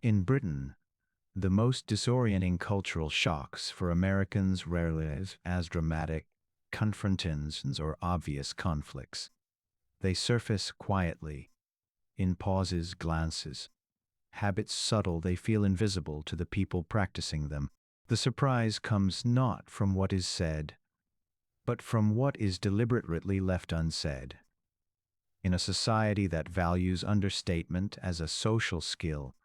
In Britain, the most disorienting cultural shocks for Americans rarely as dramatic confrontations or obvious conflicts. They surface quietly, in pauses, glances, habits subtle they feel invisible to the people practicing them. The surprise comes not from what is said, but from what is deliberately left unsaid. In a society that values understatement as a social skill,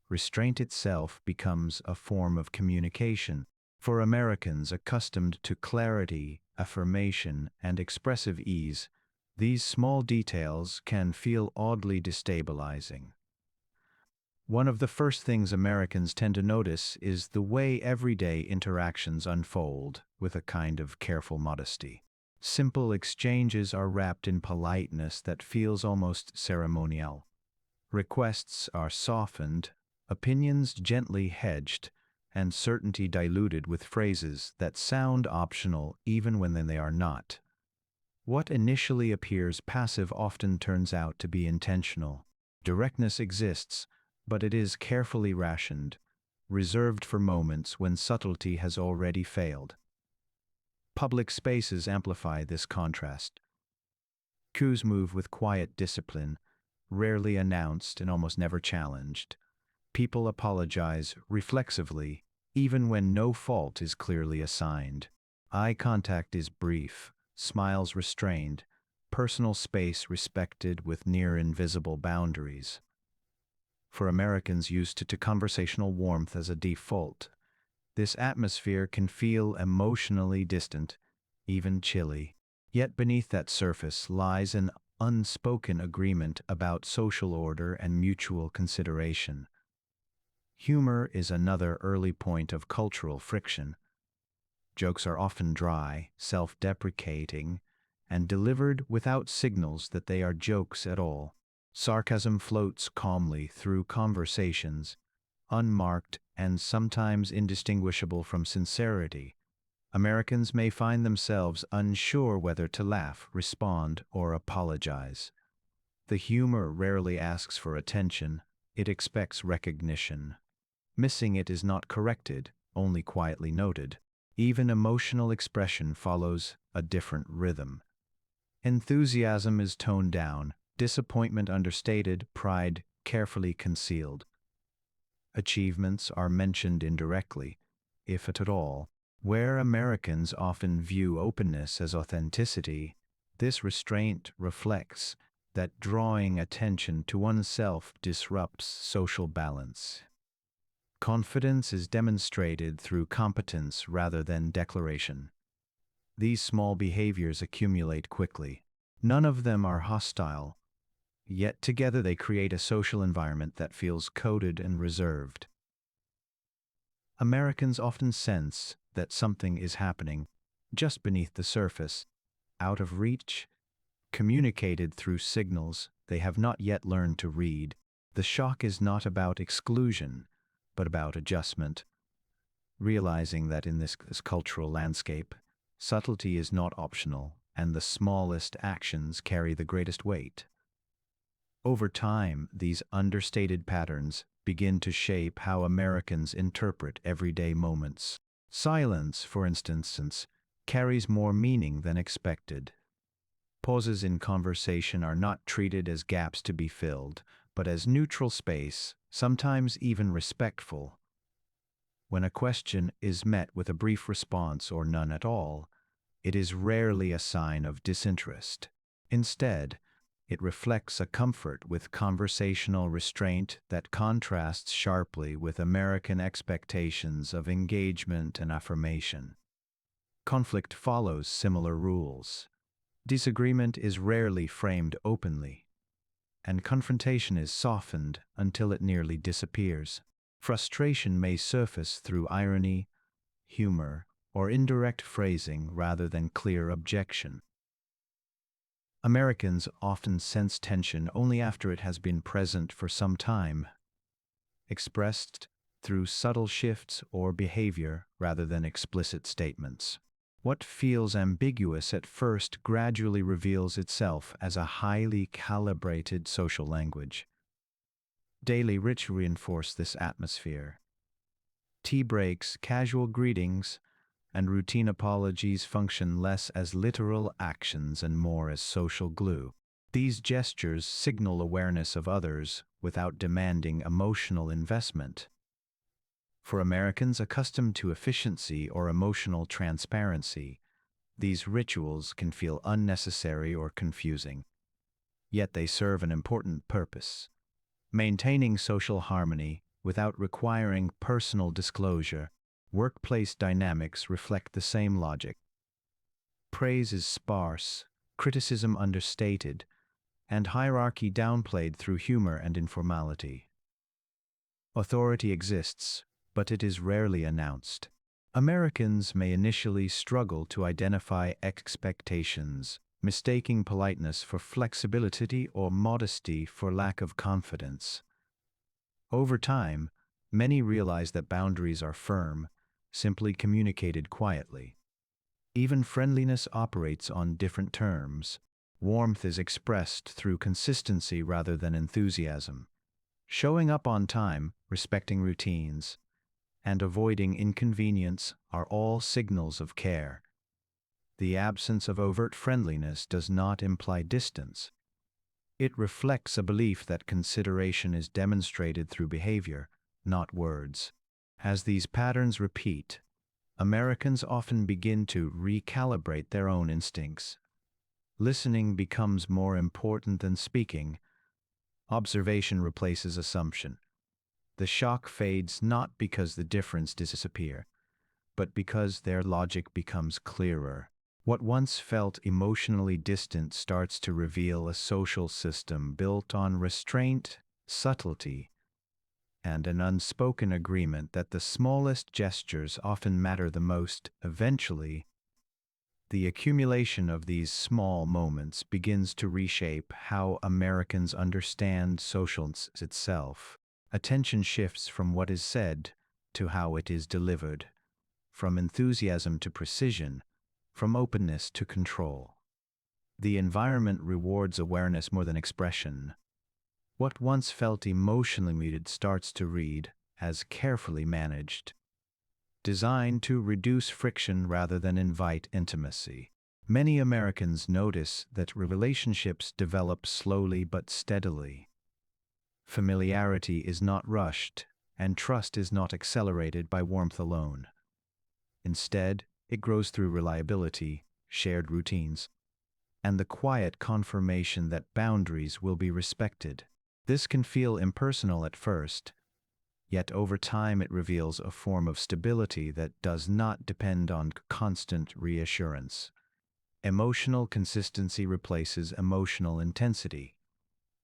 restraint itself becomes a form of communication. For Americans accustomed to clarity, affirmation, and expressive ease, these small details can feel oddly destabilizing. One of the first things Americans tend to notice is the way everyday interactions unfold with a kind of careful modesty. Simple exchanges are wrapped in politeness that feels almost ceremonial. Requests are softened, opinions gently hedged, and certainty diluted with phrases that sound optional even when they are not. What initially appears passive often turns out to be intentional. Directness exists, but it is carefully rationed, reserved for moments when subtlety has already failed. Public spaces amplify this contrast. Coups move with quiet discipline, rarely announced and almost never challenged. People apologize reflexively, even when no fault is clearly assigned. Eye contact is brief, smiles restrained, personal space respected with near invisible boundaries. For Americans used to conversational warmth as a default, this atmosphere can feel emotionally distant, even chilly. Yet beneath that surface lies an unspoken agreement about social order and mutual consideration. Humor is another early point of cultural friction. Jokes are often dry, self-deprecating, and delivered without signals that they are jokes at all. Sarcasm floats calmly through conversations, unmarked and sometimes indistinguishable from sincerity. Americans may find themselves unsure whether to laugh, respond, or apologize. The humor rarely asks for attention, it expects recognition. Missing it is not corrected, only quietly noted. Even emotional expression follows a different rhythm. Enthusiasm is toned down, disappointment understated, pride carefully concealed. Achievements are mentioned indirectly, if at all. Where Americans often view openness as authenticity, this restraint reflects that drawing attention to oneself disrupts social balance. Confidence is demonstrated through competence rather than declaration. These small behaviors accumulate quickly. None of them are hostile, yet together they create a social environment that feels coded and reserved. Americans often sense that something is happening just beneath the surface, out of reach, communicated through signals they have not yet learned to read. The shock is not about exclusion, but about adjustment. Realizing that in this cultural landscape, subtlety is not optional, and the smallest actions carry the greatest weight. Over time, these understated patterns begin to shape how Americans interpret everyday moments. Silence, for instance, carries more meaning than expected. Pauses in conversation are not treated as gaps to be filled, but as neutral space, sometimes even respectful. When a question is met with a brief response or none at all, it is rarely a sign of disinterest. Instead, it reflects a comfort with conversational restraint that contrasts sharply with American expectations of engagement and affirmation. Conflict follows similar rules. Disagreement is rarely framed openly, and confrontation is softened until it nearly disappears. Frustration may surface through irony, humor, or indirect phrasing rather than clear objection. Americans often sense tension only after it has been present for some time, expressed through subtle shifts or behavior rather than explicit statements. What feels ambiguous at first gradually reveals itself as a highly calibrated social language. Daily rituals reinforce this atmosphere. Tea breaks, casual greetings, and routine apologies function less as literal actions and more as social glue. These gestures signal awareness of others without demanding emotional investment. For Americans accustomed to efficiency or emotional transparency, these rituals can feel unnecessary or confusing. Yet they serve an important purpose: maintaining social harmony without requiring personal disclosure. Workplace dynamics reflect the same logic. Praise is sparse, criticism understated, and hierarchy downplayed through humor and informality. Authority exists, but it is rarely announced. Americans may initially struggle to identify expectations, mistaking politeness for flexibility or modesty for lack of confidence. Over time, many realize that boundaries are firm, simply communicated quietly. Even friendliness operates on different terms. Warmth is expressed through consistency rather than enthusiasm. Showing up on time, respecting routines, and avoiding inconvenience are all signals of care. The absence of overt friendliness does not imply distance. It reflects a belief that consideration is demonstrated through behavior, not words. As these patterns repeat, Americans often begin to recalibrate their own instincts. Listening becomes more important than speaking. Observation replaces assumption. The shock fades not because the difference disappears, but because their logic becomes clearer. What once felt emotionally distant starts to reveal a social system built on restraint, subtlety, and an unspoken agreement that the smallest gestures often matter the most. Eventually, the accumulation of these small moments begins to reshape how Americans understand social itself. Attention shifts from what is said to how it is delivered, from enthusiasm to precision, from openness to control. The environment rewards awareness more than expression. What once felt emotionally muted starts to read as carefully managed, designed to reduce friction rather than invite intimacy. Many Americans notice that relationships develop slowly but steadily. Familiarity is not rushed, and trust is not accelerated by warmth alone. Instead, it grows through reliability, shared routines, and the quiet confirmation that boundaries will be respected. This can feel impersonal at first, yet over time it reveals a form of stability that does not depend on constant reassurance. Emotional consistency replaces emotional intensity.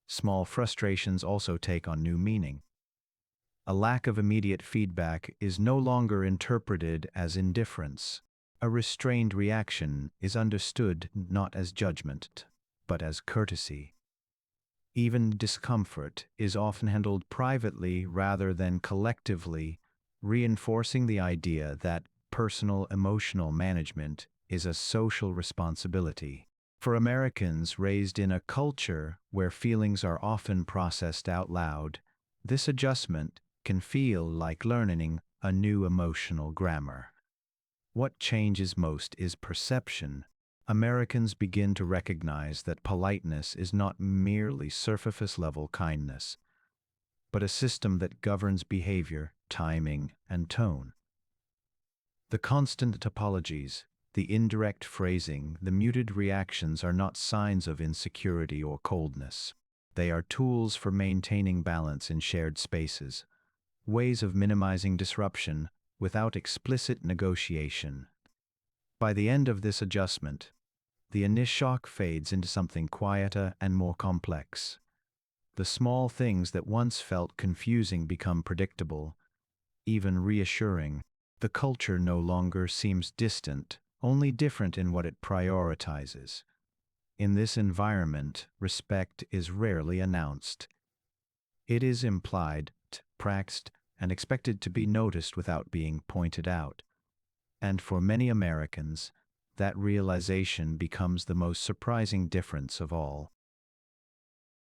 Small frustrations also take on new meaning. A lack of immediate feedback is no longer interpreted as indifference. A restrained reaction is understood not as judgment, but as courtesy. Even discomfort is often handled privately rather than collectively, reinforcing the idea that personal emotional management is a social responsibility. For Americans raised in a culture where feelings are often processed out loud, this adjustment can feel like learning a new emotional grammar. What changes most is perception. Americans begin to recognize that politeness is not merely surface-level kindness, but a system that governs behavior, timing, and tone. The constant apologies, the indirect phrasing, the muted reactions are not signs of insecurity or coldness. They are tools for maintaining balance in shared spaces, ways of minimizing disruption without explicit negotiation. By the end of this adjustment, the initial shock fades into something quieter and more complex. The small things that once felt confusing become predictable, even reassuring. The culture no longer seems distant, only different in what it prioritizes. In this environment, respect is rarely announced. It is implied, practiced, and expected to be noticed without being pointed out. And for many Americans, that realization becomes the most surprising difference of all.